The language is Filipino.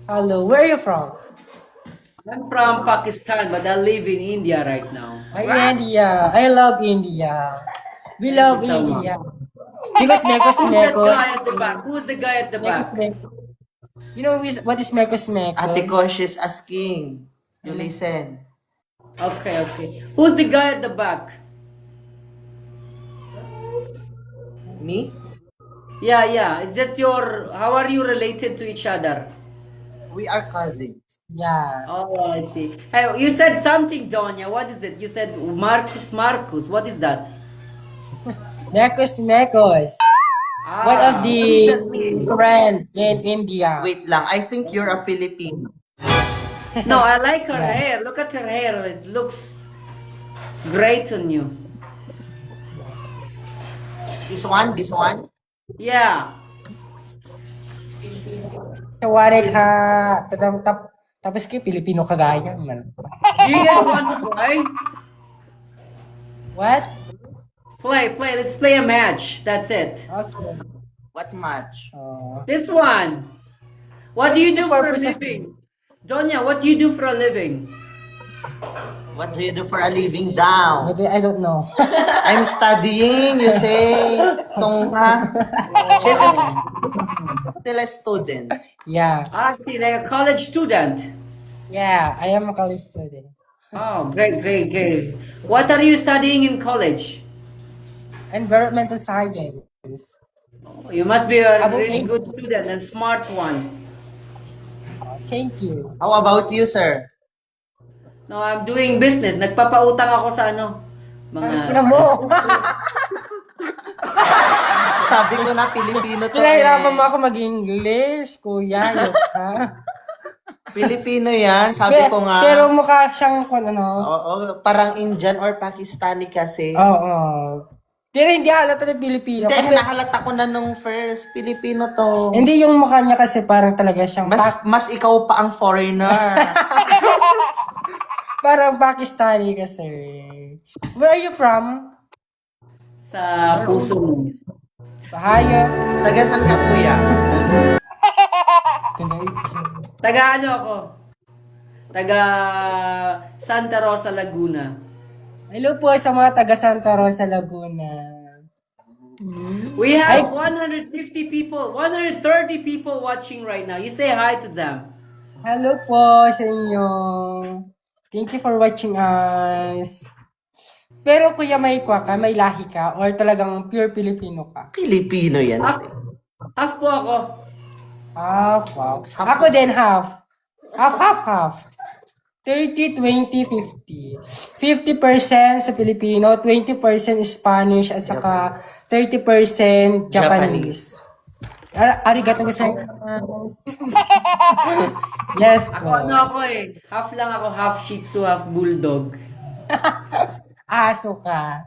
Hello, where are you from? I'm from Pakistan, but I live in India right now. India. I love India. We Thank you love so much. India. Because mekos Who's that mekos. guy at the back? Who's the guy at the Mekos back? mekos. You know what is mekos Ate mekos? Kosh is asking. You Ano? listen. Okay, okay. Who's the guy at the back? Me? Yeah, yeah. Is that your? How are you related to each other? We are cousins. Yeah. Oh, I see. Hey, you said something, Donya. What is it? You said Marcus Marcus. What is that? Mekos mekos. One of Ah, what does the that mean? trend in India. Wait lang, I think you're a Filipino. No, I like her Yeah. hair. Look at her hair. It looks great on you. This one? This one? Yeah. Tawari ka. Tapos kay Pilipino kagaya man. Do you guys want to play? What? Play. Let's play a match. That's it. Okay. What match? This one. What What do is you the do for a purpose of- living? Donya, what do you do for a living? What do you do for a living down? I don't know. I'm studying, you say. Tongha. She's still a student. Yeah. Ah, see, like a college student. Yeah, I am a college student. Oh, great. What are you studying in college? Environmental science. Oh, you must be a About really me? good student and smart one. Thank you. How about you, sir? No, I'm doing business. Nagpapautang ako sa ano. Ano Mga... mo? Sabi ko na Pilipino to Pinahirapan mo eh. ako mag-English, kuya. Ayok ka. Pilipino yan, sabi ko nga. Pero mukha siyang kung ano. Oo, parang Indian or Pakistani kasi. Oo. Pero hindi halata na Pilipino. Hindi, Kasi, nahalata ko na nung first. Pilipino to. hindi yung mukha niya kasi parang talaga siyang Mas ikaw pa ang foreigner. parang Pakistani kasi. Where are you from? Sa puso mo. Bahayo. Taga saan ka, kuya? Taga ano ako? Taga Santa Rosa, Laguna. Hello po sa mga taga Santa Rosa, Laguna. We have 150 people, 130 people watching right now. You say hi to them. Hello po sa inyo. Thank you for watching us. Pero kuya, may may lahi ka or talagang pure Filipino ka? Pilipino yan. Half po ako. Half, wow. Ako din half. Half. 30, 20, 50. 50% sa Filipino, 20% Spanish, at saka 30% Japanese. Arigato gozaimasu. Yes Ako po. ano ako eh. Half lang ako, half Shih Tzu, half Bulldog. Aso ka.